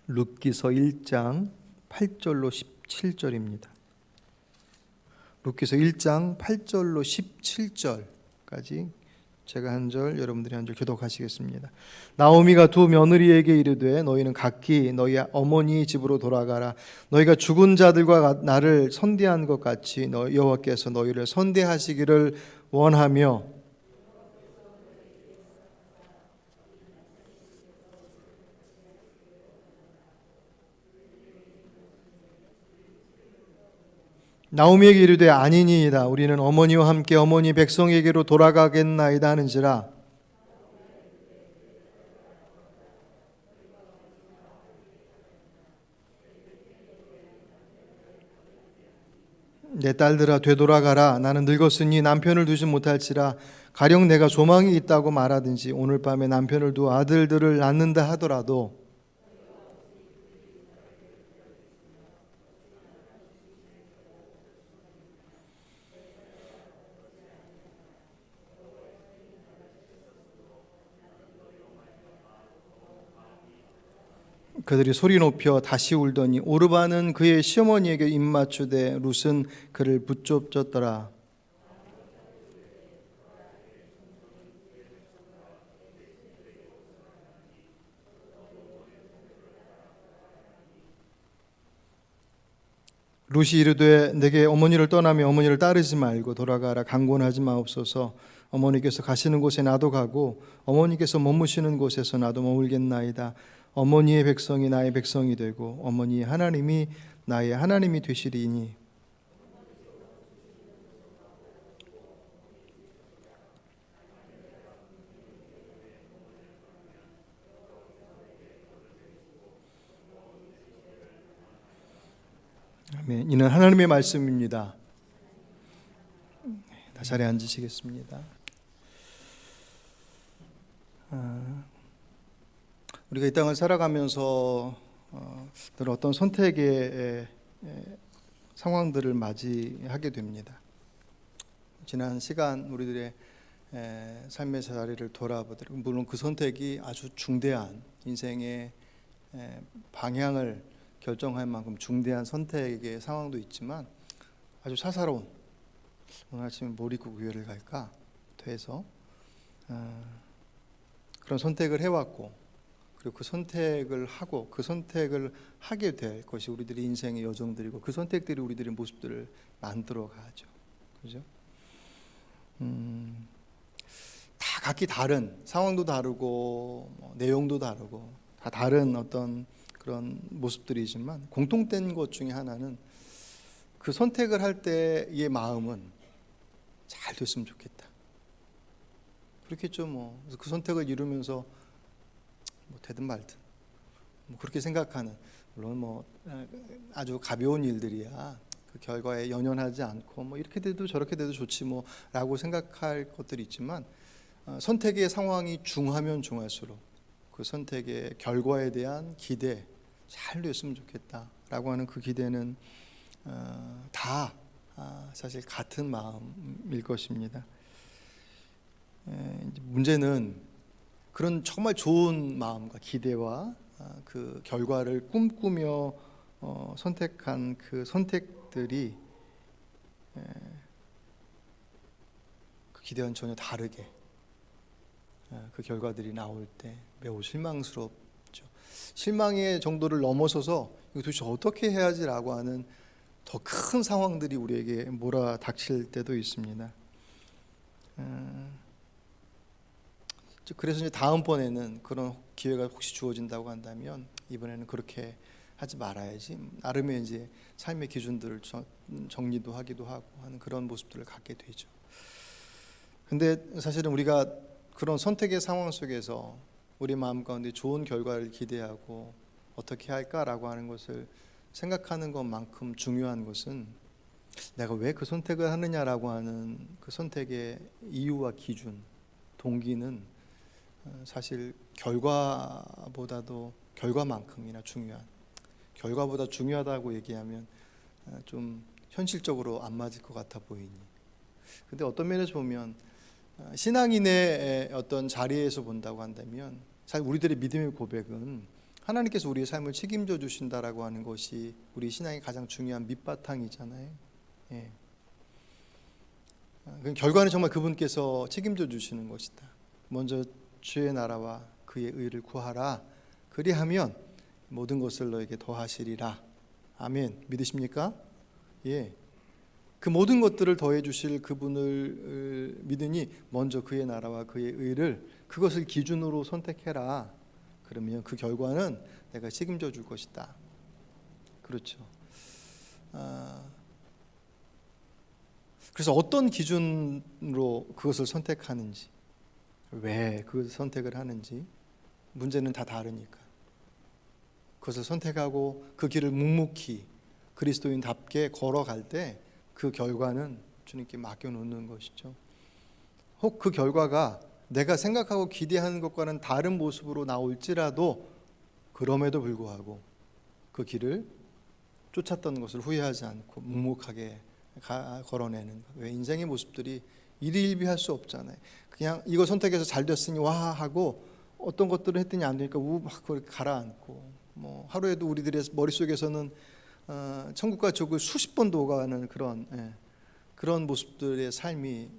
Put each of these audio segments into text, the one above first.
룻기서 1장 8절로 17절입니다. 룻기서 1장 8절로 17절까지 제가 한 절, 여러분들이 한 절 교독하시겠습니다. 나오미가 두 며느리에게 이르되 너희는 각기 너희 어머니 집으로 돌아가라. 너희가 죽은 자들과 나를 선대한 것 같이 여호와께서 너희를 선대하시기를 원하며 나오미에게 이르되 아니니이다. 우리는 어머니와 함께 어머니 백성에게로 돌아가겠나이다 하는지라. 내 딸들아 되돌아가라. 나는 늙었으니 남편을 두지 못할지라. 가령 내가 소망이 있다고 말하든지 오늘 밤에 남편을 두어 아들들을 낳는다 하더라도 그들이 소리 높여 다시 울더니 오르바는 그의 시어머니에게 입맞추되 룻은 그를 붙잡았더라. 룻이 이르되 내게 어머니를 떠나며 어머니를 따르지 말고 돌아가라. 강권하지 마옵소서. 어머니께서 가시는 곳에 나도 가고 어머니께서 머무시는 곳에서 나도 머물겠나이다. 어머니의 백성이 나의 백성이 되고 어머니의 하나님이 나의 하나님이 되시리니. 아멘. 이는 하나님의 말씀입니다. 다 자리에 앉으시겠습니다. 우리가 이 땅을 살아가면서 늘 어떤 선택의 상황들을 맞이하게 됩니다. 지난 시간 우리들의 삶의 자리를 돌아보더라도 물론 그 선택이 아주 중대한 인생의 방향을 결정할 만큼 중대한 선택의 상황도 있지만 아주 사사로운 오늘 아침에 뭘 입고 교회를 갈까 돼서 그런 선택을 해왔고 그리고 그 선택을 하고 그 선택을 하게 될 것이 우리들의 인생의 여정들이고 그 선택들이 우리들의 모습들을 만들어 가죠. 그죠? 다 각기 다른 상황도 다르고 내용도 다르고 다 다른 어떤 그런 모습들이지만 공통된 것 중에 하나는 그 선택을 할 때의 마음은 잘 됐으면 좋겠다. 그렇겠죠. 그래서 그 선택을 이루면서 되든 말든 그렇게 생각하는, 물론 아주 가벼운 일들이야 그 결과에 연연하지 않고 이렇게 돼도 저렇게 돼도 좋지 라고 생각할 것들이 있지만 선택의 상황이 중하면 중할수록 그 선택의 결과에 대한 기대, 잘 됐으면 좋겠다라고 하는 그 기대는 다 사실 같은 마음일 것입니다. 문제는 그런 정말 좋은 마음과 기대와 그 결과를 꿈꾸며 선택한 그 선택들이 그 기대와는 전혀 다르게 그 결과들이 나올 때 매우 실망스럽죠. 실망의 정도를 넘어서서 이거 도대체 어떻게 해야지라고 하는 더 큰 상황들이 우리에게 몰아닥칠 때도 있습니다. 그래서 이제 다음번에는 그런 기회가 혹시 주어진다고 한다면 이번에는 그렇게 하지 말아야지, 나름의 이제 삶의 기준들을 정리도 하기도 하고 하는 그런 모습들을 갖게 되죠. 근데 사실은 우리가 그런 선택의 상황 속에서 우리 마음 가운데 좋은 결과를 기대하고 어떻게 할까라고 하는 것을 생각하는 것만큼 중요한 것은 내가 왜 그 선택을 하느냐라고 하는 그 선택의 이유와 기준, 동기는 사실 결과보다도 결과만큼이나 중요한, 결과보다 중요하다고 얘기하면 좀 현실적으로 안 맞을 것 같아 보이니. 근데 어떤 면에서 보면 신앙인의 어떤 자리에서 본다고 한다면 사실 우리들의 믿음의 고백은 하나님께서 우리의 삶을 책임져 주신다라고 하는 것이 우리 신앙의 가장 중요한 밑바탕이잖아요. 예. 그 결과는 정말 그분께서 책임져 주시는 것이다. 먼저 주의 나라와 그의 의를 구하라. 그리하면 모든 것을 너에게 더하시리라. 아멘. 믿으십니까? 예. 그 모든 것들을 더해 주실 그분을 믿으니 먼저 그의 나라와 그의 의를, 그것을 기준으로 선택해라. 그러면 그 결과는 내가 책임져 줄 것이다. 그렇죠. 그래서 어떤 기준으로 그것을 선택하는지, 왜 그 선택을 하는지, 문제는 다 다르니까 그것을 선택하고 그 길을 묵묵히 그리스도인답게 걸어갈 때 그 결과는 주님께 맡겨놓는 것이죠. 혹 그 결과가 내가 생각하고 기대하는 것과는 다른 모습으로 나올지라도 그럼에도 불구하고 그 길을 쫓았던 것을 후회하지 않고 묵묵하게 걸어내는 것. 왜 인생의 모습들이 일희일비할 수 없잖아요. 그냥 이거 선택해서 잘 됐으니 와 하고 어떤 것들을 했더니 안 되니까 막 그걸 가라앉고, 뭐 하루에도 우리들의 머릿속에서는 천국과 지옥을 수십 번도 오가는 그런 모습들의 삶이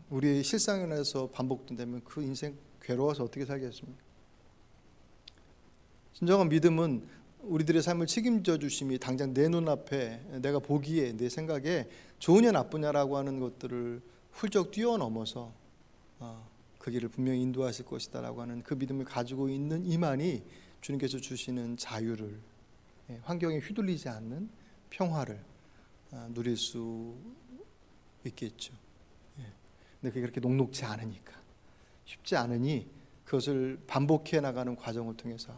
우리의 실상에서 반복된다면 그 인생 괴로워서 어떻게 살겠습니까? 진정한 믿음은 우리들의 삶을 책임져 주심이 당장 내 눈앞에 내가 보기에 내 생각에 좋으냐 나쁘냐라고 하는 것들을 훌쩍 뛰어넘어서 그 길을 분명히 인도하실 것이다 라고 하는 그 믿음을 가지고 있는 이만이 주님께서 주시는 자유를, 환경에 휘둘리지 않는 평화를 누릴 수 있겠죠. 근데 그게 그렇게 녹록지 않으니까, 쉽지 않으니 그것을 반복해 나가는 과정을 통해서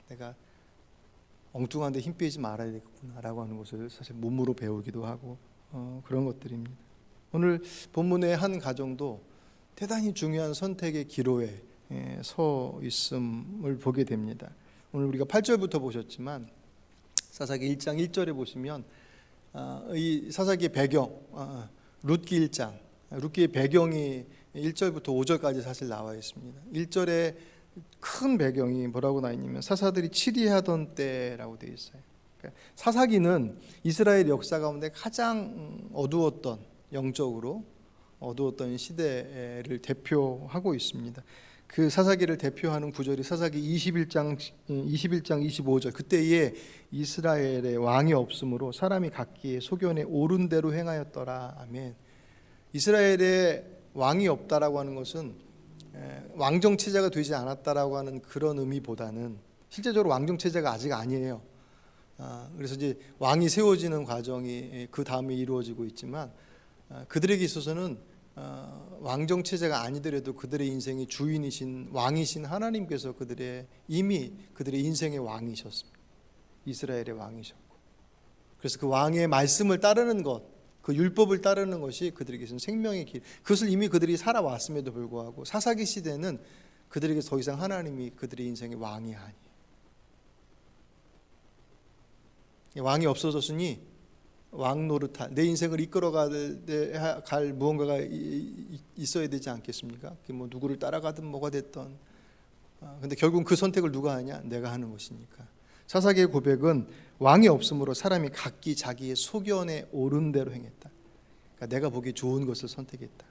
내가 엉뚱한데 힘 빼지 말아야 되겠구나라고 하는 것을 사실 몸으로 배우기도 하고 그런 것들입니다. 오늘 본문의 한 가정도 대단히 중요한 선택의 기로에 서 있음을 보게 됩니다. 오늘 우리가 8절부터 보셨지만 사사기 1장 1절에 보시면 이 사사기의 배경, 룻기 1장, 룻기의 배경이 1절부터 5절까지 사실 나와 있습니다. 1절에 큰 배경이 뭐라고 나와 있냐면 사사들이 치리하던 때라고 되어 있어요. 그러니까 사사기는 이스라엘 역사 가운데 가장 어두웠던, 영적으로 어두웠던 시대를 대표하고 있습니다. 그 사사기를 대표하는 구절이 사사기 21장 25절. 그때에 이스라엘의 왕이 없으므로 사람이 각기의 소견에 옳은 대로 행하였더라. 아멘. 이스라엘의 왕이 없다라고 하는 것은 왕정 체제가 되지 않았다라고 하는 그런 의미보다는 실제적으로 왕정 체제가 아직 아니에요. 그래서 이제 왕이 세워지는 과정이 그 다음에 이루어지고 있지만 그들에게 있어서는 왕정 체제가 아니더라도 그들의 인생의 주인이신 왕이신 하나님께서 이미 그들의 인생의 왕이셨습니다. 이스라엘의 왕이셨고, 그래서 그 왕의 말씀을 따르는 것, 그 율법을 따르는 것이 그들에게서는 생명의 길, 그것을 이미 그들이 살아왔음에도 불구하고 사사기 시대는 그들에게 더 이상 하나님이 그들의 인생의 왕이 아니에요. 왕이 없어졌으니 왕 노릇할, 내 인생을 이끌어갈 무언가가 있어야 되지 않겠습니까? 뭐 누구를 따라가든 뭐가 됐던, 근데 결국은 그 선택을 누가 하냐? 내가 하는 것이니까. 사사기의 고백은 왕이 없으므로 사람이 각기 자기의 소견에 옳은 대로 행했다. 그러니까 내가 보기 좋은 것을 선택했다.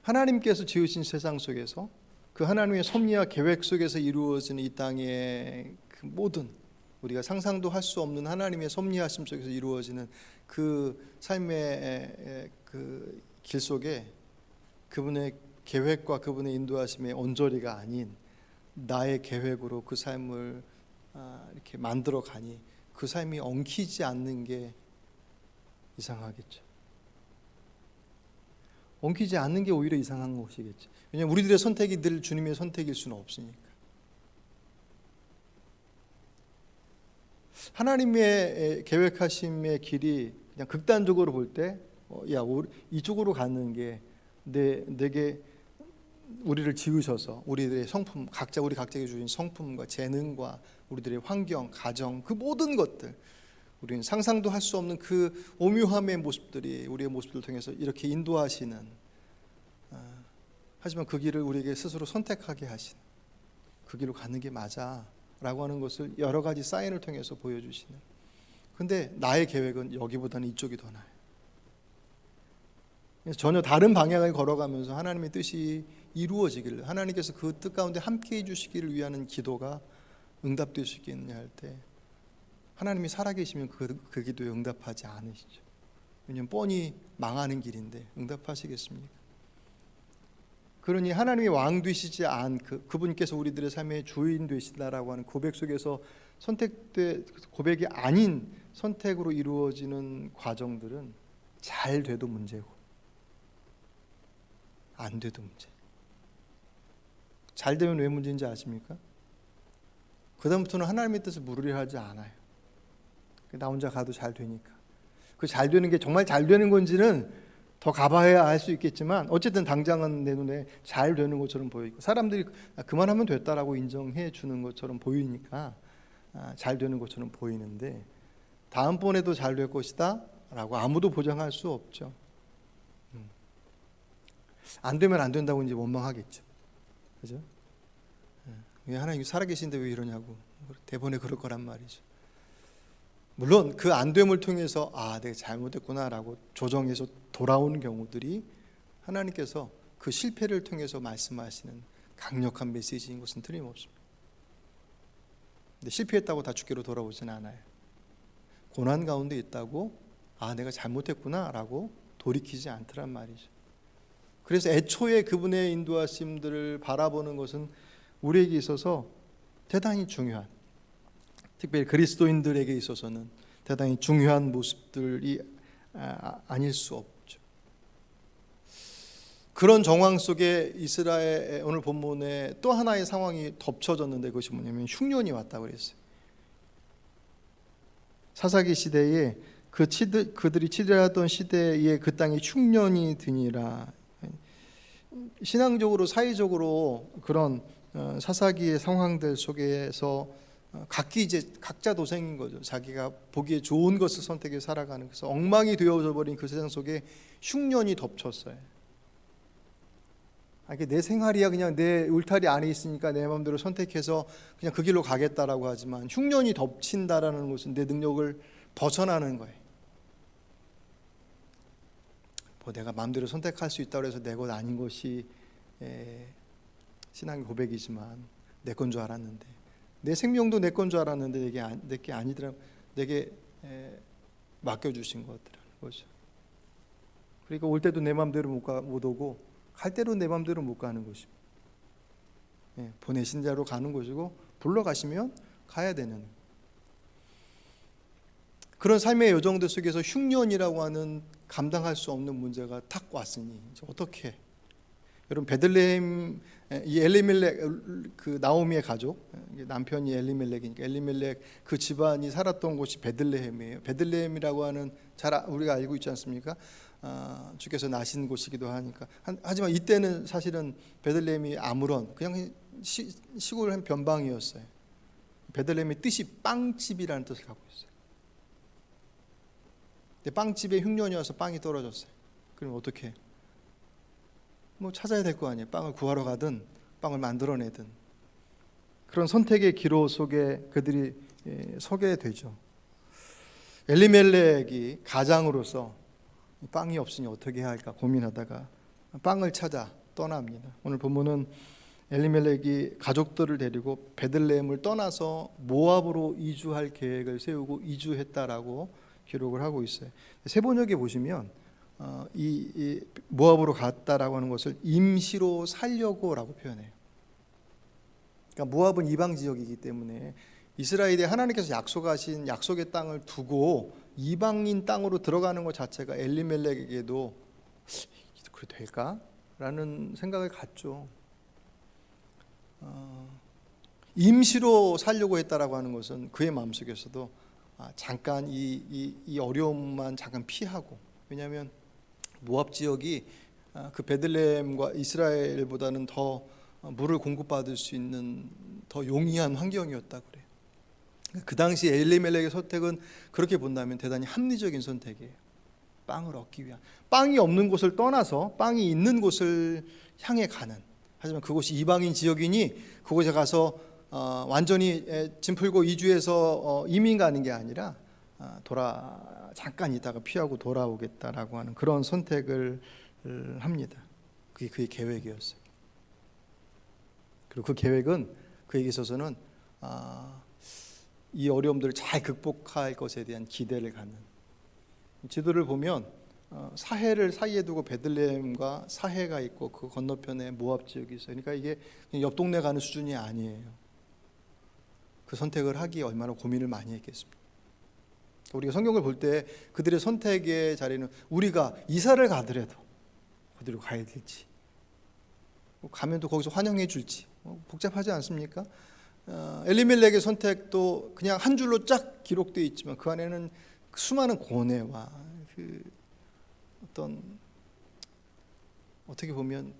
하나님께서 지으신 세상 속에서 그 하나님의 섭리와 계획 속에서 이루어지는 이 땅의 그 모든, 우리가 상상도 할 수 없는 하나님의 섭리하심 속에서 이루어지는 그 삶의 그 길 속에 그분의 계획과 그분의 인도하심의 언저리가 아닌 나의 계획으로 그 삶을 이렇게 만들어 가니 그 삶이 엉키지 않는 게 이상하겠죠. 엉키지 않는 게 오히려 이상한 것이겠죠. 왜냐하면 우리들의 선택이 늘 주님의 선택일 수는 없으니까. 하나님의 계획하심의 길이 그냥 극단적으로 볼 때, 이쪽으로 가는 게 내게 우리를 지으셔서 우리들의 성품, 우리 각자에게 주신 성품과 재능과 우리들의 환경, 가정, 그 모든 것들, 우리는 상상도 할 수 없는 그 오묘함의 모습들이 우리의 모습들을 통해서 이렇게 인도하시는, 하지만 그 길을 우리에게 스스로 선택하게 하시는, 그 길로 가는 게 맞아라고 하는 것을 여러 가지 사인을 통해서 보여주시는. 근데 나의 계획은 여기보다는 이쪽이 더 나아요. 그래서 전혀 다른 방향을 걸어가면서 하나님의 뜻이 이루어지기를, 하나님께서 그 뜻 가운데 함께해 주시기를 위한 기도가 응답될 수 있겠느냐 할 때, 하나님이 살아계시면 그 기도에 응답하지 않으시죠. 왜냐하면 뻔히 망하는 길인데 응답하시겠습니까? 그러니 하나님의 왕 되시지 않은 그분께서 우리들의 삶의 주인 되시다라고 하는 고백 속에서 고백이 아닌 선택으로 이루어지는 과정들은 잘 돼도 문제고 안 돼도 문제. 잘 되면 왜 문제인지 아십니까? 그다음부터는 하나님의 뜻을 물으려 하지 않아요. 나 혼자 가도 잘 되니까. 그 잘 되는 게 정말 잘 되는 건지는 더 가봐야 알 수 있겠지만 어쨌든 당장은 내 눈에 잘 되는 것처럼 보이고, 사람들이 그만하면 됐다라고 인정해 주는 것처럼 보이니까 잘 되는 것처럼 보이는데, 다음번에도 잘 될 것이다 라고 아무도 보장할 수 없죠. 안 되면 안 된다고 이제 원망하겠죠. 그죠? 왜 하나님이 살아계신데 왜 이러냐고 대본에 그럴 거란 말이죠. 물론 그 안됨을 통해서 내가 잘못했구나라고 조정해서 돌아오는 경우들이 하나님께서 그 실패를 통해서 말씀하시는 강력한 메시지인 것은 틀림없습니다. 근데 실패했다고 다 주께로 돌아오지는 않아요. 고난 가운데 있다고 내가 잘못했구나라고 돌이키지 않더란 말이죠. 그래서 애초에 그분의 인도하심들을 바라보는 것은 우리에게 있어서 대단히 중요한, 특별히 그리스도인들에게 있어서는 대단히 중요한 모습들이 아닐 수 없죠. 그런 정황 속에 이스라엘 오늘 본문에 또 하나의 상황이 덮쳐졌는데, 그것이 뭐냐면 흉년이 왔다고 그랬어요. 사사기 시대에 그들이 치들하던 시대에 그 땅에 흉년이 드니라. 신앙적으로 사회적으로 그런 사사기의 상황들 속에서 각자 도생인 거죠. 자기가 보기에 좋은 것을 선택해 살아가는, 그래서 엉망이 되어져 버린 그 세상 속에 흉년이 덮쳤어요. 내 생활이야 그냥 내 울타리 안에 있으니까 내 마음대로 선택해서 그냥 그 길로 가겠다라고 하지만, 흉년이 덮친다라는 것은 내 능력을 벗어나는 거예요. 내가 마음대로 선택할 수 있다고 해서 내 것 아닌 것이 신앙의 고백이지만, 내 건 줄 알았는데, 내 생명도 내 건 줄 알았는데 내게 아니더라, 내게 맡겨주신 것들은 거죠. 그러니까 올 때도 내 마음대로 못 오고 갈 때도 내 마음대로 못 가는 것입니다. 보내신 자로 가는 것이고 불러가시면 가야 되는 그런 삶의 여정들 속에서 흉년이라고 하는 감당할 수 없는 문제가 탁 왔으니 어떻게? 여러분, 베들레헴, 이 엘리멜렉, 그 나오미의 가족, 남편이 엘리멜렉이니까 엘리멜렉 그 집안이 살았던 곳이 베들레헴이에요. 베들레헴이라고 하는 잘 우리가 알고 있지 않습니까? 주께서 나신 곳이기도 하니까. 하지만 이때는 사실은 베들레헴이 아무런 그냥 시골 한 변방이었어요. 베들레헴의 뜻이 빵집이라는 뜻을 갖고 있어요. 근데 빵집에 흉년이 와서 빵이 떨어졌어요. 그럼 어떻게? 찾아야 될 거 아니에요. 빵을 구하러 가든 빵을 만들어내든. 그런 선택의 기로 속에 그들이 서게 되죠. 엘리멜렉이 가장으로서 빵이 없으니 어떻게 해야 할까 고민하다가 빵을 찾아 떠납니다. 오늘 본문은 엘리멜렉이 가족들을 데리고 베들레헴을 떠나서 모압으로 이주할 계획을 세우고 이주했다라고 기록을 하고 있어요. 세번역에 보시면 이 모압으로 갔다라고 하는 것을 임시로 살려고라고 표현해요. 그러니까 모압은 이방 지역이기 때문에 이스라엘에 하나님께서 약속하신 약속의 땅을 두고 이방인 땅으로 들어가는 것 자체가 엘리멜렉에게도 그래 될까라는 생각을 갖죠. 임시로 살려고 했다라고 하는 것은 그의 마음속에서도 잠깐 이 어려움만 잠깐 피하고, 왜냐하면 모압 지역이 그 베들레헴과 이스라엘보다는 더 물을 공급받을 수 있는 더 용이한 환경이었다 그래요. 그 당시 엘리멜렉의 선택은 그렇게 본다면 대단히 합리적인 선택이에요. 빵을 얻기 위한, 빵이 없는 곳을 떠나서 빵이 있는 곳을 향해 가는, 하지만 그곳이 이방인 지역이니 그곳에 가서 완전히 짐 풀고 이주해서 이민 가는 게 아니라 잠깐 있다가 피하고 돌아오겠다라고 하는 그런 선택을 합니다. 그게 그의 계획이었어요. 그리고 그 계획은 그에게 있어서는 이 어려움들을 잘 극복할 것에 대한 기대를 갖는, 지도를 보면 사해를 사이에 두고 베들레헴과 사해가 있고 그 건너편에 모압 지역이 있어요. 그러니까 이게 그냥 옆 동네 가는 수준이 아니에요. 그 선택을 하기에 얼마나 고민을 많이 했겠습니까? 우리가 성경을 볼 때 그들의 선택의 자리는 우리가 이사를 가더라도 어디로 가야 될지, 가면 또 거기서 환영해 줄지 복잡하지 않습니까? 엘리멜렉의 선택도 그냥 한 줄로 쫙 기록되어 있지만 그 안에는 수많은 고뇌와 그 어떤, 어떻게 보면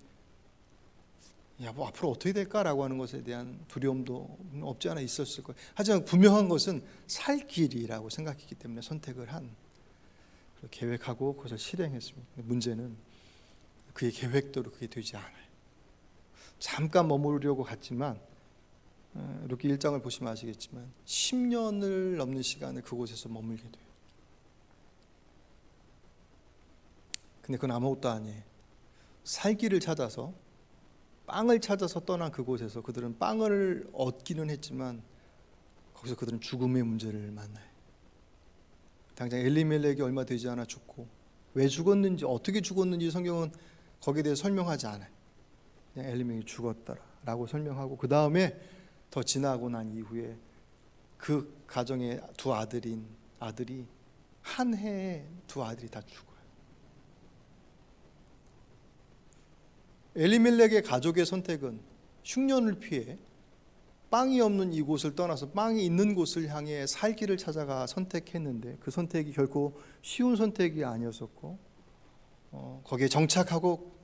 뭐 앞으로 어떻게 될까라고 하는 것에 대한 두려움도 없지 않아 있었을 거예요. 하지만 분명한 것은 살 길이라고 생각했기 때문에 선택을 한, 계획하고 그것을 실행했습니다. 문제는 그의 계획대로 그게 되지 않아요. 잠깐 머무르려고 갔지만 이렇게 1장을 보시면 아시겠지만 10년을 넘는 시간을 그곳에서 머물게 돼요. 근데 그건 아무것도 아니에요. 살 길을 찾아서, 빵을 찾아서 떠난 그곳에서 그들은 빵을 얻기는 했지만 거기서 그들은 죽음의 문제를 만나요. 당장 엘리멜렉이 얼마 되지 않아 죽고, 왜 죽었는지 어떻게 죽었는지 성경은 거기에 대해 설명하지 않아요. 그냥 엘리멜렉이 죽었다라고 설명하고, 그 다음에 더 지나고 난 이후에 그 가정의 아들이 한 해에 두 아들이 다 죽어요. 엘리멜렉의 가족의 선택은 흉년을 피해 빵이 없는 이곳을 떠나서 빵이 있는 곳을 향해 살 길을 찾아가 선택했는데, 그 선택이 결코 쉬운 선택이 아니었었고, 거기에 정착하고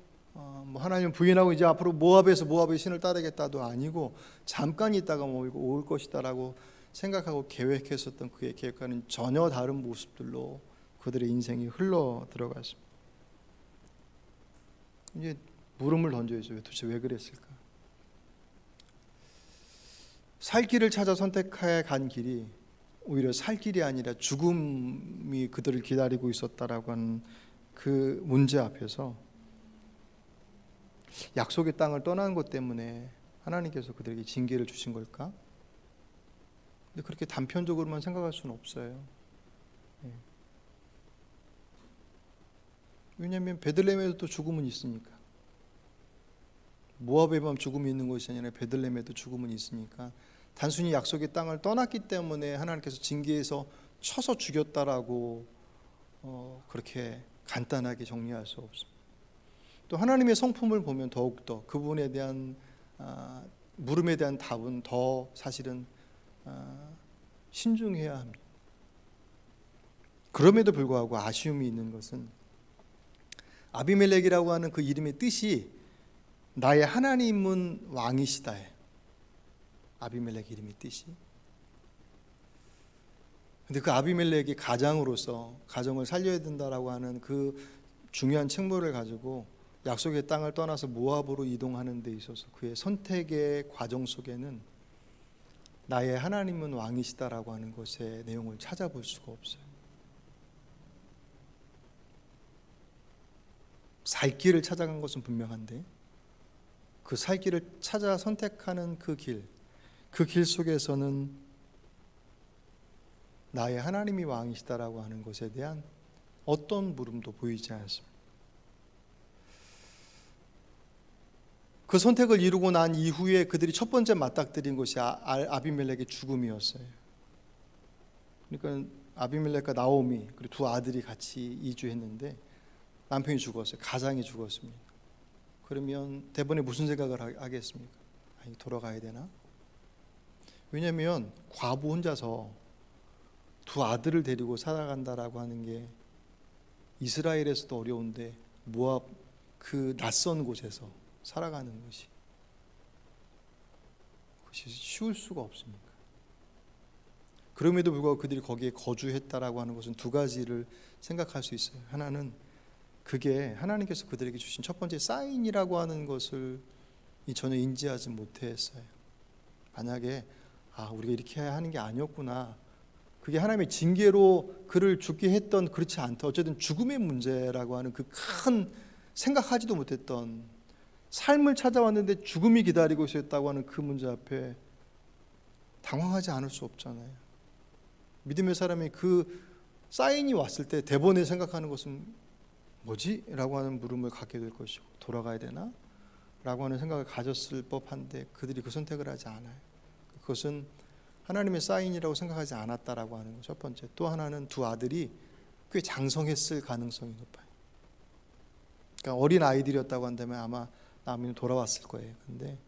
하나님 부인하고 이제 앞으로 모압의 신을 따르겠다도 아니고, 잠깐 있다가 올 것이다라고 생각하고 계획했었던 그의 계획과는 전혀 다른 모습들로 그들의 인생이 흘러 들어갔습니다. 이제 물음을 던져야죠. 도대체 왜 그랬을까? 살 길을 찾아 선택해 간 길이 오히려 살 길이 아니라 죽음이 그들을 기다리고 있었다라고 하는 그 문제 앞에서 약속의 땅을 떠난 것 때문에 하나님께서 그들에게 징계를 주신 걸까? 근데 그렇게 단편적으로만 생각할 수는 없어요. 왜냐하면 베들레헴에도 죽음은 있으니까. 모압에만 죽음이 있는 것이 아니라 베들레헴에도 죽음은 있으니까, 단순히 약속의 땅을 떠났기 때문에 하나님께서 징계해서 쳐서 죽였다라고 그렇게 간단하게 정리할 수 없습니다. 또 하나님의 성품을 보면 더욱더 그 부분에 대한 물음에 대한 답은 더 사실은 신중해야 합니다. 그럼에도 불구하고 아쉬움이 있는 것은 아비멜렉이라고 하는 그 이름의 뜻이 나의 하나님은 왕이시다예요. 아비멜렉 이름의 뜻이. 근데 그 아비멜렉이 가장으로서 가정을 살려야 된다라고 하는 그 중요한 책무를 가지고 약속의 땅을 떠나서 모압으로 이동하는 데 있어서 그의 선택의 과정 속에는 나의 하나님은 왕이시다라고 하는 것의 내용을 찾아볼 수가 없어요. 살 길을 찾아간 것은 분명한데 그 살 길을 찾아 선택하는 그 길 속에서는 나의 하나님이 왕이시다라고 하는 것에 대한 어떤 물음도 보이지 않습니다. 그 선택을 이루고 난 이후에 그들이 첫 번째 맞닥뜨린 것이 아비멜렉의 죽음이었어요. 그러니까 아비멜렉과 나오미 그리고 두 아들이 같이 이주했는데 남편이 죽었어요. 가장이 죽었습니다. 그러면 대번에 무슨 생각을 하겠습니까? 돌아가야 되나? 왜냐하면 과부 혼자서 두 아들을 데리고 살아간다라고 하는 게 이스라엘에서도 어려운데 모압 그 낯선 곳에서 살아가는 것이 그것이 쉬울 수가 없습니까? 그럼에도 불구하고 그들이 거기에 거주했다라고 하는 것은 두 가지를 생각할 수 있어요. 하나는 그게 하나님께서 그들에게 주신 첫 번째 사인이라고 하는 것을 전혀 인지하지 못했어요. 만약에 우리가 이렇게 해야 하는 게 아니었구나, 그게 하나님의 징계로 그를 죽게 했던, 그렇지 않다, 어쨌든 죽음의 문제라고 하는 그 큰 생각하지도 못했던 삶을 찾아왔는데 죽음이 기다리고 있었다고 하는 그 문제 앞에 당황하지 않을 수 없잖아요. 믿음의 사람이 그 사인이 왔을 때 대본에 생각하는 것은 뭐지? 라고 하는 물음을 갖게 될 것이고, 돌아가야 되나? 라고 하는 생각을 가졌을 법한데 그들이 그 선택을 하지 않아요. 그것은 하나님의 사인이라고 생각하지 않았다라고 하는 것, 첫 번째. 또 하나는 두 아들이 꽤 장성했을 가능성이 높아요. 그러니까 어린 아이들이었다고 한다면 아마 나오미는 돌아왔을 거예요. 근데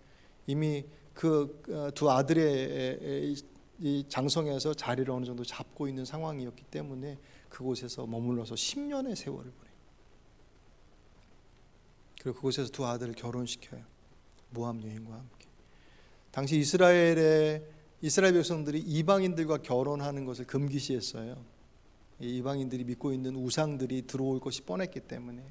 이미 그 두 아들의 이 장성에서 자리를 어느 정도 잡고 있는 상황이었기 때문에 그곳에서 머물러서 10년의 세월을 보내요. 그리고 그곳에서 두 아들을 결혼시켜요. 모압 여인과 함께. 당시 이스라엘 백성들이 이방인들과 결혼하는 것을 금기시했어요. 이 이방인들이 믿고 있는 우상들이 들어올 것이 뻔했기 때문에.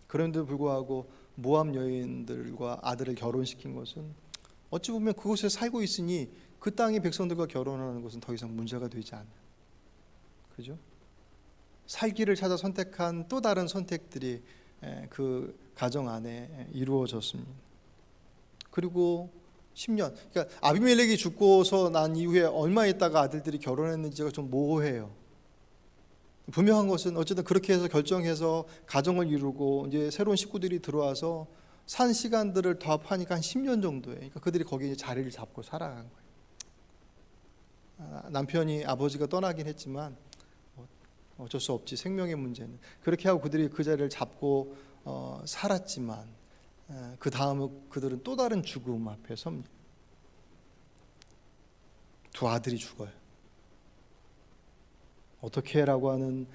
그런데도 불구하고 모압 여인들과 아들을 결혼시킨 것은 어찌 보면 그곳에 살고 있으니 그 땅의 백성들과 결혼하는 것은 더 이상 문제가 되지 않아요. 그죠? 살기를 찾아 선택한 또 다른 선택들이 그 가정 안에 이루어졌습니다. 그리고 10년, 그러니까 아비멜렉이 죽고서 난 이후에 얼마 있다가 아들들이 결혼했는지가 좀 모호해요. 분명한 것은 어쨌든 그렇게 해서 결정해서 가정을 이루고 이제 새로운 식구들이 들어와서 산 시간들을 더 합하니까 한 10년 정도예요. 그러니까 그들이 거기에 자리를 잡고 살아간 거예요. 남편이, 아버지가 떠나긴 했지만 어쩔 수 없지, 생명의 문제는. 그렇게 하고 그들이 그 자리를 잡고 살았지만 그 다음에 그들은 또 다른 죽음 앞에 섭니다. 두 아들이 죽어요. 어떻게 라고 하는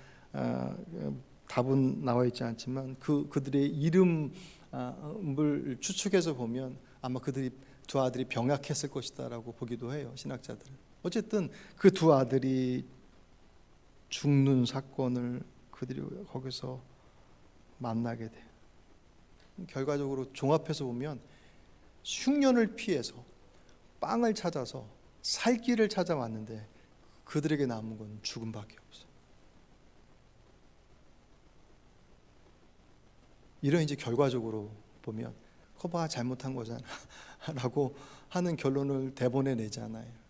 답은 나와 있지 않지만 그들의 이름을 추측해서 보면 아마 그들이 두 아들이 병약했을 것이다라고 보기도 해요, 신학자들은. 어쨌든 그 두 아들이 죽는 사건을 그들이 거기서 만나게 돼요. 결과적으로 종합해서 보면 흉년을 피해서 빵을 찾아서 살 길을 찾아왔는데 그들에게 남은 건 죽음밖에 없어요. 이런 이제 결과적으로 보면 커봐 잘못한 거잖아 라고 하는 결론을 대본에 내잖아요.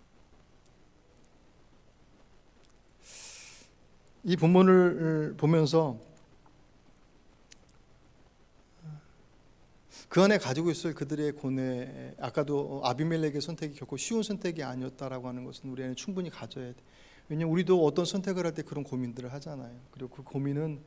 이 본문을 보면서 그 안에 가지고 있을 그들의 고뇌, 아까도 아비멜렉의 선택이 결코 쉬운 선택이 아니었다라고 하는 것은 우리 안에 충분히 가져야 돼. 왜냐하면 우리도 어떤 선택을 할 때 그런 고민들을 하잖아요. 그리고 그 고민은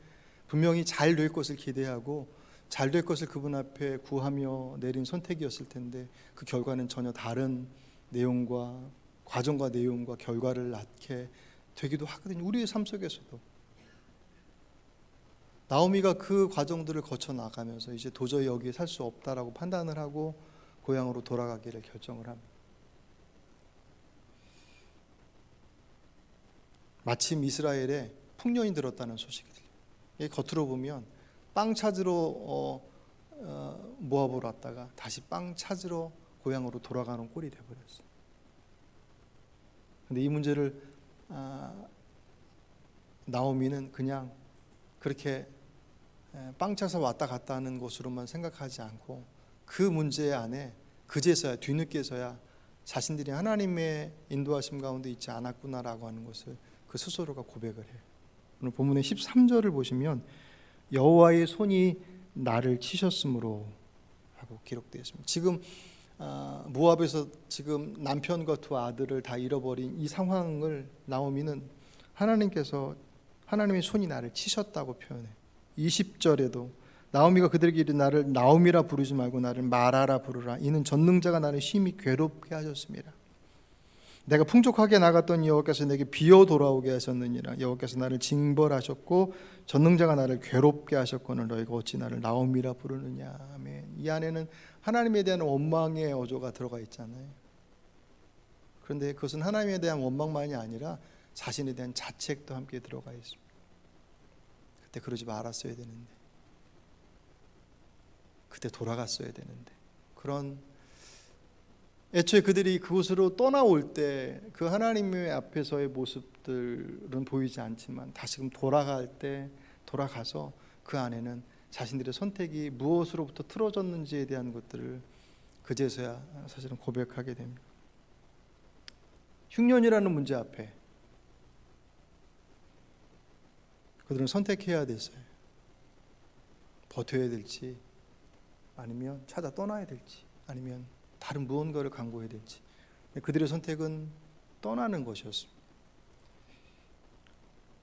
분명히 잘 될 것을 기대하고 잘 될 것을 그분 앞에 구하며 내린 선택이었을 텐데 그 결과는 전혀 다른 내용과 과정과 내용과 결과를 낳게 되기도 하거든요. 우리의 삶 속에서도. 나오미가 그 과정들을 거쳐 나가면서 이제 도저히 여기에 살 수 없다라고 판단을 하고 고향으로 돌아가기를 결정을 합니다. 마침 이스라엘에 풍년이 들었다는 소식이 들려요. 겉으로 보면 빵 찾으러 모압으로 왔다가 다시 빵 찾으러 고향으로 돌아가는 꼴이 되어버렸어요. 근데 이 문제를 나오미는 그냥 그렇게 빵 차서 왔다 갔다 하는 것으로만 생각하지 않고 그 문제 안에 그제서야, 뒤늦게서야 자신들이 하나님의 인도하심 가운데 있지 않았구나라고 하는 것을 그 스스로가 고백을 해요. 오늘 본문의 13절을 보시면 여호와의 손이 나를 치셨으므로 하고 기록되어 있습니다. 지금 모압에서 지금 남편과 두 아들을 다 잃어버린 이 상황을 나오미는 하나님의 손이 나를 치셨다고 표현해요. 20절에도 나오미가 그들에게 이르되 나를 나오미라 부르지 말고 나를 마라라 부르라. 이는 전능자가 나를 심히 괴롭게 하셨습니다. 내가 풍족하게 나갔던 여호와께서 내게 비어 돌아오게 하셨느니라. 여호와께서 나를 징벌하셨고 전능자가 나를 괴롭게 하셨거늘 너희가 어찌 나를 나오미라 부르느냐. 아멘. 이 안에는 하나님에 대한 원망의 어조가 들어가 있잖아요. 그런데 그것은 하나님에 대한 원망만이 아니라 자신에 대한 자책도 함께 들어가 있습니다. 그때 그러지 말았어야 되는데, 그때 돌아갔어야 되는데, 그런 애초에 그들이 그곳으로 떠나올 때 그 하나님의 앞에서의 모습들은 보이지 않지만 다시금 돌아갈 때 돌아가서 그 안에는 자신들의 선택이 무엇으로부터 틀어졌는지에 대한 것들을 그제서야 사실은 고백하게 됩니다. 흉년이라는 문제 앞에 그들은 선택해야 됐어요. 버텨야 될지 아니면 찾아 떠나야 될지 아니면 다른 무언가를 강구해야 될지. 그들의 선택은 떠나는 것이었습니다.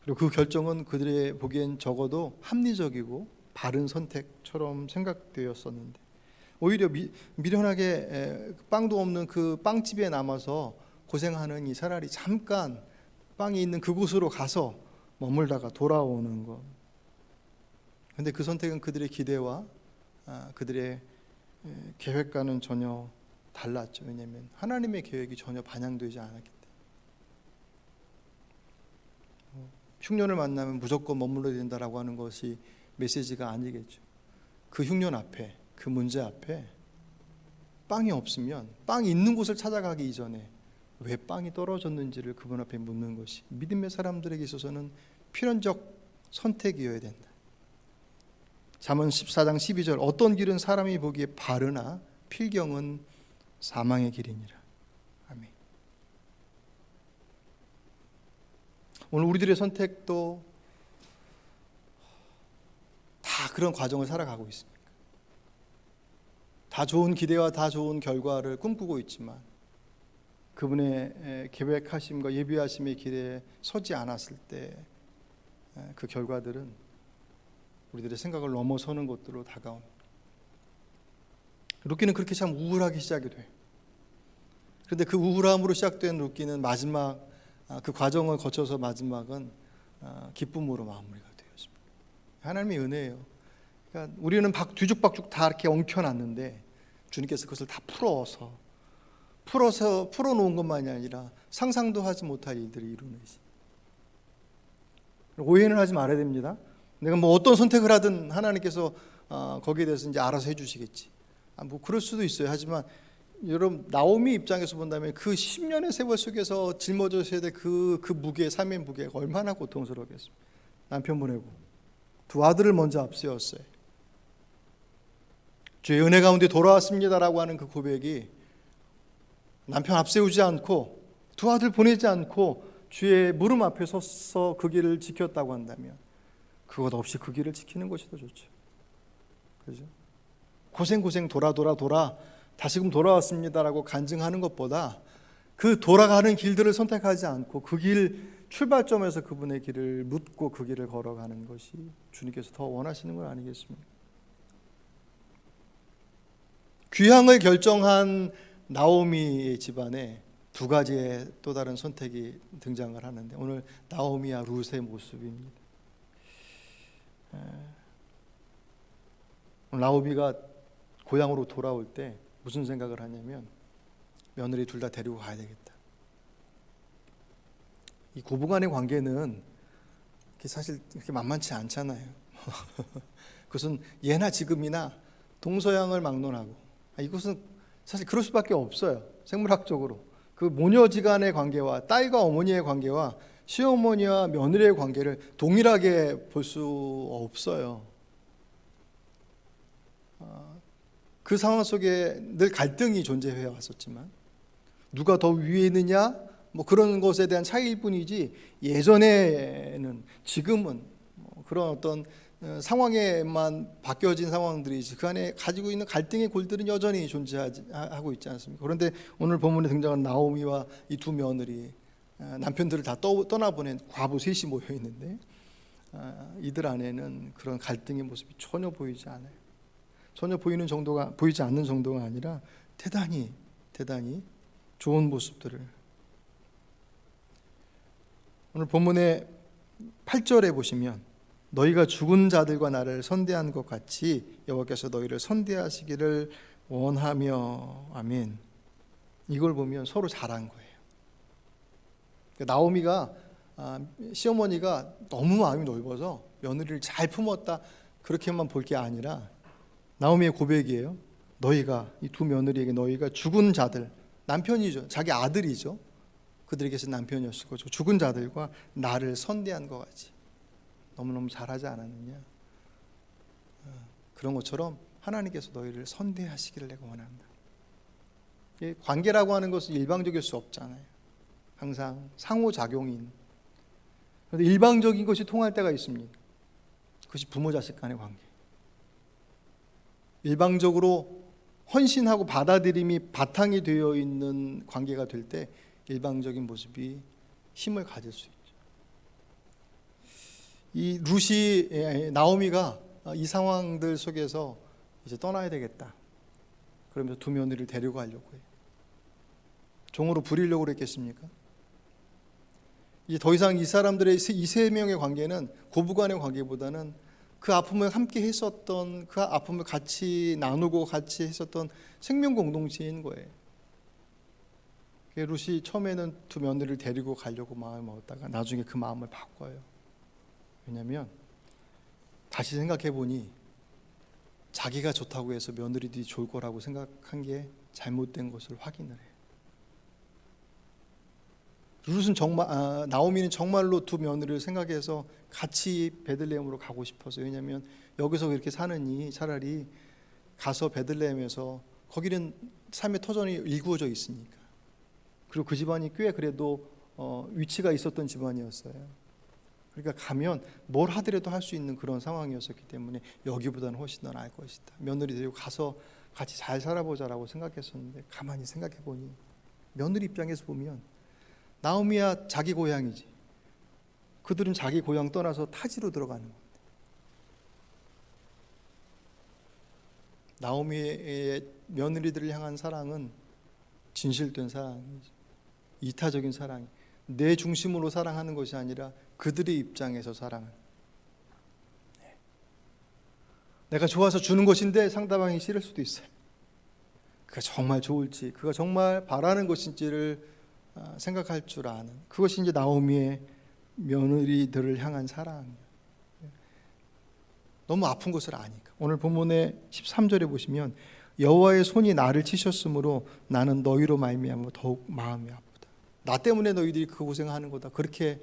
그리고 그 결정은 그들의 보기엔 적어도 합리적이고 바른 선택처럼 생각되었었는데 오히려 미련하게 빵도 없는 그 빵집에 남아서 고생하는 이 차라리 잠깐 빵이 있는 그곳으로 가서 머물다가 돌아오는 것. 그런데 그 선택은 그들의 기대와 그들의 계획과는 전혀 달랐죠. 왜냐하면 하나님의 계획이 전혀 반영되지 않았기 때문에. 흉년을 만나면 무조건 머물러야 된다라고 하는 것이 메시지가 아니겠죠. 그 흉년 앞에, 그 문제 앞에 빵이 없으면 빵이 있는 곳을 찾아가기 이전에 왜 빵이 떨어졌는지를 그분 앞에 묻는 것이 믿음의 사람들에게 있어서는 필연적 선택이어야 된다. 잠언 14장 12절 어떤 길은 사람이 보기에 바르나 필경은 사망의 길이니라. 아멘. 오늘 우리들의 선택도 다 그런 과정을 살아가고 있습니다. 다 좋은 기대와 다 좋은 결과를 꿈꾸고 있지만 그분의 계획하심과 예비하심의 길에 서지 않았을 때 그 결과들은 우리들의 생각을 넘어서는 것들로 다가옵니다. 루키는 그렇게 참 우울하게 시작이 돼요. 그런데 그 우울함으로 시작된 루키는 마지막 그 과정을 거쳐서 마지막은 기쁨으로 마무리가 되었습니다. 하나님의 은혜예요. 그러니까 우리는 뒤죽박죽 다 이렇게 엉켜놨는데 주님께서 그것을 다 풀어놓은 것만이 아니라 상상도 하지 못할 일들을 이루내시. 오해는 하지 말아야 됩니다. 내가 뭐 어떤 선택을 하든 하나님께서 거기에 대해서 이제 알아서 해주시겠지. 뭐 그럴 수도 있어요. 하지만 여러분 나오미 입장에서 본다면 그 10년의 세월 속에서 짊어져야 될 그 무게, 삶의 무게가 얼마나 고통스러웠겠습니까? 남편 보내고 두 아들을 먼저 앞세웠어요. 주의 은혜 가운데 돌아왔습니다라고 하는 그 고백이 남편 앞세우지 않고 두 아들 보내지 않고 주의 무릎 앞에 서서 그 길을 지켰다고 한다면 그것 없이 그 길을 지키는 것이 더 좋죠. 그렇죠? 고생 돌아 다시금 돌아왔습니다라고 간증하는 것보다 그 돌아가는 길들을 선택하지 않고 그 길 출발점에서 그분의 길을 묻고 그 길을 걸어가는 것이 주님께서 더 원하시는 건 아니겠습니까? 귀향을 결정한 나오미의 집안에 두 가지의 또 다른 선택이 등장을 하는데 오늘 나오미와 룻의 모습입니다. 나오미가 고향으로 돌아올 때 무슨 생각을 하냐면 며느리 둘 다 데리고 가야 되겠다. 이 고부간의 관계는 사실 그렇게 만만치 않잖아요. 그것은 예나 지금이나 동서양을 막론하고 이것은 사실 그럴 수밖에 없어요. 생물학적으로 그 모녀지간의 관계와 딸과 어머니의 관계와 시어머니와 며느리의 관계를 동일하게 볼 수 없어요. 그 상황 속에 늘 갈등이 존재해 왔었지만 누가 더 위에 있느냐 뭐 그런 것에 대한 차이일 뿐이지 예전에는 지금은 뭐 그런 어떤 상황에만 바뀌어진 상황들이지 그 안에 가지고 있는 갈등의 골들은 여전히 존재하고 있지 않습니까? 그런데 오늘 본문에 등장한 나오미와 이 두 며느리 남편들을 다 떠나보낸 과부 셋이 모여 있는데 이들 안에는 그런 갈등의 모습이 전혀 보이지 않아요. 전혀 보이지 않는 정도가 아니라 대단히 좋은 모습들을 오늘 본문의 8절에 보시면 너희가 죽은 자들과 나를 선대한 것 같이 여호와께서 너희를 선대하시기를 원하며 아멘. 이걸 보면 서로 잘한 거예요. 나오미가 시어머니가 너무 마음이 넓어서 며느리를 잘 품었다 그렇게만 볼 게 아니라 나오미의 고백이에요. 너희가, 이 두 며느리에게 너희가 죽은 자들, 남편이죠, 자기 아들이죠, 그들에게서 남편이었을 거죠. 죽은 자들과 나를 선대한 것 같이 너무너무 잘하지 않았느냐. 그런 것처럼 하나님께서 너희를 선대하시기를 내가 원한다. 관계라고 하는 것은 일방적일 수 없잖아요. 항상 상호작용인. 그런데 일방적인 것이 통할 때가 있습니다. 그것이 부모 자식 간의 관계. 일방적으로 헌신하고 받아들임이 바탕이 되어 있는 관계가 될 때 일방적인 모습이 힘을 가질 수 있죠. 이 룻이, 나오미가 이 상황들 속에서 이제 떠나야 되겠다. 그러면서 두 며느리를 데리고 가려고 해요. 종으로 부리려고 그랬겠습니까? 이제 더 이상 이 사람들의 이 세 명의 관계는 고부간의 관계보다는 그 아픔을 함께 했었던, 그 아픔을 같이 나누고 같이 했었던 생명 공동체인 거예요. 룻이 처음에는 두 며느리를 데리고 가려고 마음을 먹었다가 나중에 그 마음을 바꿔요. 왜냐하면 다시 생각해 보니 자기가 좋다고 해서 며느리들이 좋을 거라고 생각한 게 잘못된 것을 확인을 해요. 룻은 정말, 나오미는 정말로 두 며느리를 생각해서 같이 베들레헴으로 가고 싶어서, 왜냐하면 여기서 그렇게 사느니 차라리 가서 베들레헴에서, 거기는 삶의 터전이 일구어져 있으니까, 그리고 그 집안이 꽤 그래도 위치가 있었던 집안이었어요. 그러니까 가면 뭘 하더라도 할 수 있는 그런 상황이었었기 때문에 여기보다는 훨씬 더 나을 것이다. 며느리 데리고 가서 같이 잘 살아보자라고 생각했었는데, 가만히 생각해 보니 며느리 입장에서 보면 나오미야 자기 고향이지, 그들은 자기 고향 떠나서 타지로 들어가는 겁니다. 나오미의 며느리들을 향한 사랑은 진실된 사랑이죠. 이타적인 사랑, 내 중심으로 사랑하는 것이 아니라 그들의 입장에서 사랑은, 내가 좋아서 주는 것인데 상대방이 싫을 수도 있어요. 그가 정말 좋을지, 그가 정말 바라는 것인지를 생각할 줄 아는, 그것이 이제 나오미의 며느리들을 향한 사랑이에요. 너무 아픈 것을 아니까. 오늘 본문의 13절에 보시면 여호와의 손이 나를 치셨으므로 나는 너희로 말미암아 더욱 마음이 아프다. 나 때문에 너희들이 그 고생하는 거다. 그렇게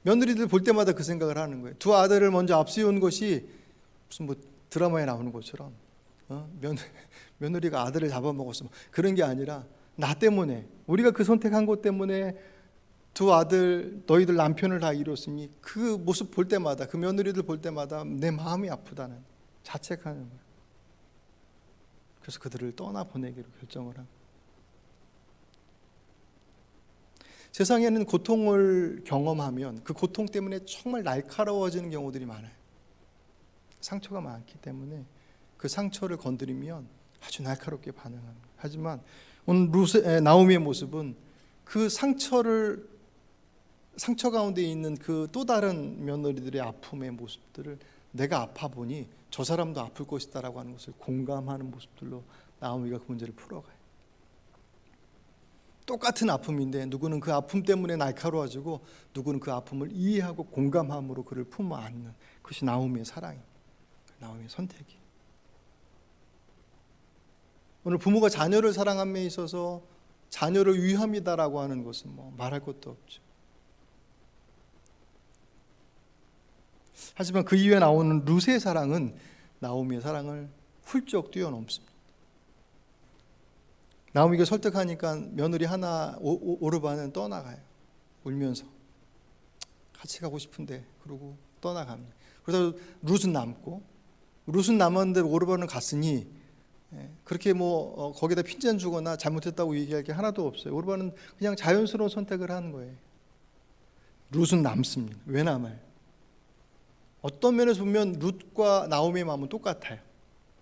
며느리들 볼 때마다 그 생각을 하는 거예요. 두 아들을 먼저 앞세운 것이 무슨 뭐 드라마에 나오는 것처럼 며느리가 아들을 잡아먹었어, 그런 게 아니라 나 때문에, 우리가 그 선택한 것 때문에 두 아들, 너희들 남편을 다 잃었으니 그 모습 볼 때마다, 그 며느리들 볼 때마다 내 마음이 아프다는, 자책하는 거예요. 그래서 그들을 떠나보내기로 결정을 합니다. 세상에는 고통을 경험하면 그 고통 때문에 정말 날카로워지는 경우들이 많아요. 상처가 많기 때문에 그 상처를 건드리면 아주 날카롭게 반응합니다. 하지만 오늘 나오미의 모습은 그 상처 가운데 있는 그 또 다른 며느리들의 아픔의 모습들을, 내가 아파 보니 저 사람도 아플 것이다 라고 하는 것을 공감하는 모습들로 나오미가 그 문제를 풀어가요. 똑같은 아픔인데 누구는 그 아픔 때문에 날카로워지고 누구는 그 아픔을 이해하고 공감함으로 그를 품어 안는, 그것이 나오미의 사랑입니다. 나오미의 선택이. 오늘 부모가 자녀를 사랑함에 있어서 자녀를 위함이다라고 하는 것은 뭐 말할 것도 없죠. 하지만 그 이후에 나오는 룻의 사랑은 나오미의 사랑을 훌쩍 뛰어넘습니다. 나오미가 설득하니까 며느리 하나, 오르바는 떠나가요. 울면서 같이 가고 싶은데, 그러고 떠나갑니다. 그래서 룻은 남고, 룻은 남았는데 오르바는 갔으니 그렇게 뭐 거기다 핀잔 주거나 잘못했다고 얘기할 게 하나도 없어요. 오르바는 그냥 자연스러운 선택을 하는 거예요. 룻은 남습니다. 왜 남아요? 어떤 면에서 보면 룻과 나오미의 마음은 똑같아요.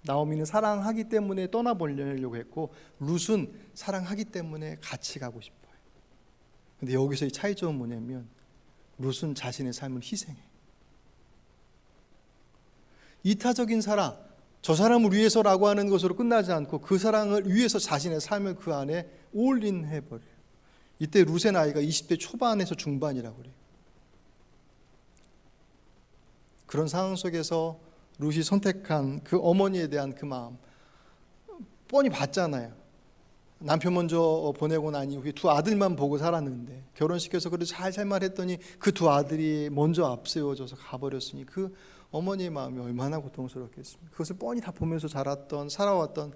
나오미는 사랑하기 때문에 떠나보려고 했고, 룻은 사랑하기 때문에 같이 가고 싶어요. 근데 여기서의 차이점은 뭐냐면 룻은 자신의 삶을 희생해요. 이타적인 사랑, 저 사람을 위해서라고 하는 것으로 끝나지 않고 그 사랑을 위해서 자신의 삶을 그 안에 올인해버려요. 이때 룻의 나이가 20대 초반에서 중반이라고 그래요. 그런 상황 속에서 룻이 선택한 그 어머니에 대한 그 마음, 뻔히 봤잖아요. 남편 먼저 보내고 난 이후에 두 아들만 보고 살았는데 결혼시켜서 그래도 잘 살만했더니 그 두 아들이 먼저 앞세워져서 가버렸으니 그 어머니의 마음이 얼마나 고통스럽겠습니까? 그것을 뻔히 다 보면서 자랐던 살아왔던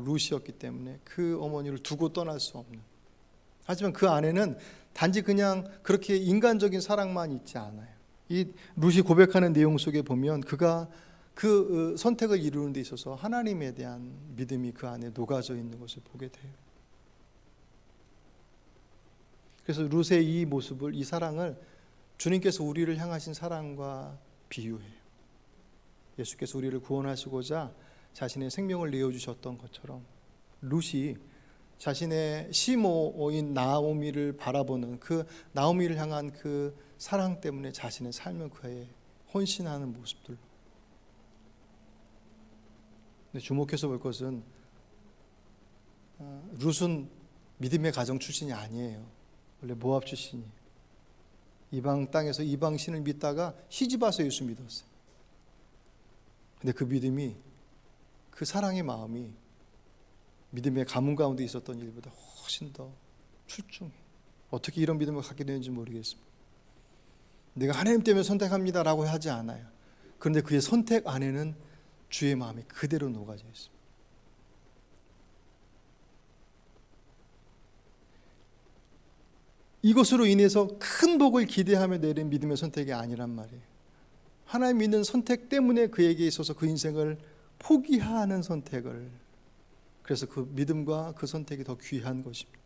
룻이었기 때문에 그 어머니를 두고 떠날 수 없는. 하지만 그 안에는 단지 그냥 그렇게 인간적인 사랑만 있지 않아요. 이 룻이 고백하는 내용 속에 보면 그가 그 선택을 이루는 데 있어서 하나님에 대한 믿음이 그 안에 녹아져 있는 것을 보게 돼요. 그래서 룻의 이 모습을, 이 사랑을 주님께서 우리를 향하신 사랑과 비유해요. 예수께서 우리를 구원하시고자 자신의 생명을 내어주셨던 것처럼 룻이 자신의 시모인 나오미를 바라보는 그 나오미를 향한 그 사랑 때문에 자신의 삶을 그에 헌신하는 모습들. 근데 주목해서 볼 것은 룻은 믿음의 가정 출신이 아니에요. 원래 모압 출신이에요. 이방 땅에서 이방 신을 믿다가 시집와서 예수 믿었어요. 근데 그 믿음이, 그 사랑의 마음이 믿음의 가문 가운데 있었던 일보다 훨씬 더 출중해. 어떻게 이런 믿음을 갖게 되는지 모르겠습니다. 내가 하나님 때문에 선택합니다라고 하지 않아요. 그런데 그의 선택 안에는 주의 마음이 그대로 녹아져 있습니다. 이것으로 인해서 큰 복을 기대하며 내린 믿음의 선택이 아니란 말이에요. 하나님 믿는 선택 때문에 그에게 있어서 그 인생을 포기하는 선택을, 그래서 그 믿음과 그 선택이 더 귀한 것입니다.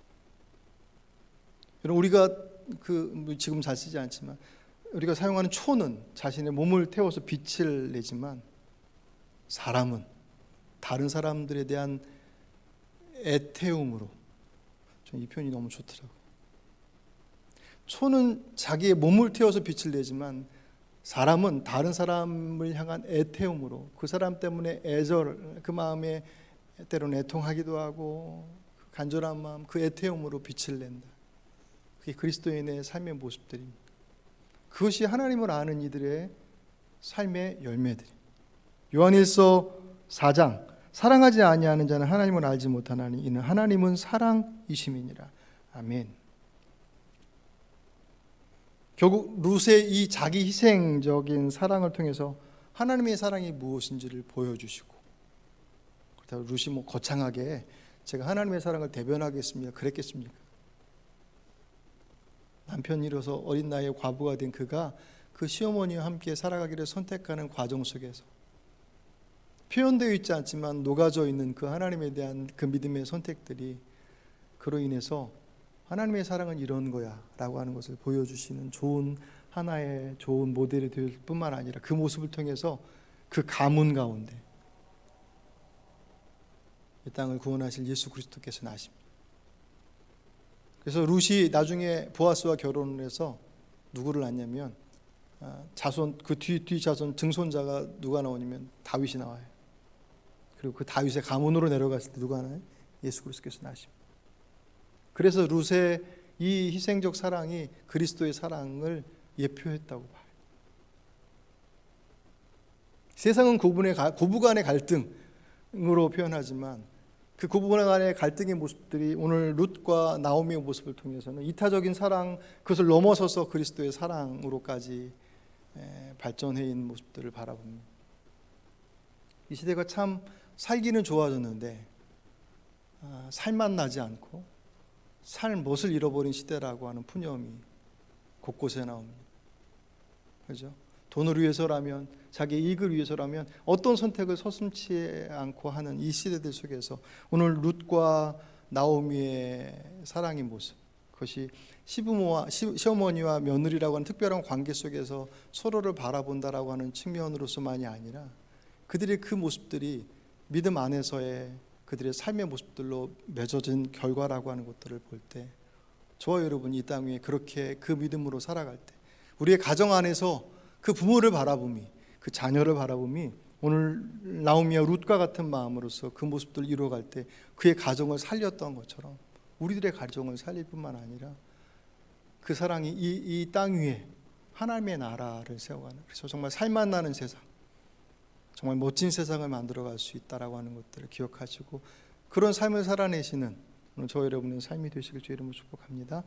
여러분, 우리가 지금 잘 쓰지 않지만 우리가 사용하는 초는 자신의 몸을 태워서 빛을 내지만 사람은 다른 사람들에 대한 애태움으로, 전 이 표현이 너무 좋더라고요. 초는 자기의 몸을 태워서 빛을 내지만 사람은 다른 사람을 향한 애태움으로, 그 사람 때문에 애절, 그 마음에 때로는 애통하기도 하고 간절한 마음, 그 애태움으로 빛을 낸다. 그게 그리스도인의 삶의 모습들입니다. 그것이 하나님을 아는 이들의 삶의 열매들입니다. 요한일서 4장, 사랑하지 아니하는 자는 하나님을 알지 못하나니 이는 하나님은 사랑이심이니라. 아멘. 결국 룻의 이 자기 희생적인 사랑을 통해서 하나님의 사랑이 무엇인지를 보여주시고, 그렇다고 룻이 거창하게 제가 하나님의 사랑을 대변하겠습니까? 그랬겠습니까? 남편 잃어서 어린 나이에 과부가 된 그가 그 시어머니와 함께 살아가기를 선택하는 과정 속에서 표현되어 있지 않지만 녹아져 있는 그 하나님에 대한 그 믿음의 선택들이 그로 인해서 하나님의 사랑은 이런 거야 라고 하는 것을 보여주시는 하나의 좋은 모델이 될 뿐만 아니라 그 모습을 통해서 그 가문 가운데 이 땅을 구원하실 예수 그리스도께서 나십니다. 그래서 룻이 나중에 보아스와 결혼을 해서 누구를 낳냐면 자손, 그 뒤 자손 증손자가 누가 나오냐면 다윗이 나와요. 그리고 그 다윗의 가문으로 내려갔을 때 누가 나와요? 예수 그리스도께서 나십니다. 그래서 룻의 이 희생적 사랑이 그리스도의 사랑을 예표했다고 봐요. 세상은 고부간의 갈등으로 표현하지만 그 고부간의 갈등의 모습들이 오늘 룻과 나오미의 모습을 통해서는 이타적인 사랑, 그것을 넘어서서 그리스도의 사랑으로까지 발전해 있는 모습들을 바라봅니다. 이 시대가 참 살기는 좋아졌는데 살만 나지 않고 멋을 잃어버린 시대라고 하는 푸념이 곳곳에 나옵니다. 그렇죠? 돈을 위해서라면, 자기의 이익을 위해서라면 어떤 선택을 서슴지 않고 하는 이 시대들 속에서 오늘 룻과 나오미의 사랑의 모습, 그것이 시어머니와 며느리라고 하는 특별한 관계 속에서 서로를 바라본다라고 하는 측면으로서만이 아니라 그들의 그 모습들이 믿음 안에서의 그들의 삶의 모습들로 맺어진 결과라고 하는 것들을 볼 때, 저와 여러분이 이 땅 위에 그렇게 그 믿음으로 살아갈 때 우리의 가정 안에서 그 부모를 바라봄이, 그 자녀를 바라봄이 오늘 나오미와 룻과 같은 마음으로서 그 모습들을 이루어갈 때 그의 가정을 살렸던 것처럼 우리들의 가정을 살릴 뿐만 아니라 그 사랑이 이 땅 위에 하나님의 나라를 세워가는, 그래서 정말 살맛 나는 세상, 정말 멋진 세상을 만들어갈 수 있다라고 하는 것들을 기억하시고 그런 삶을 살아내시는 오늘 저 여러분의 삶이 되시길 주의 이름으로 축복합니다.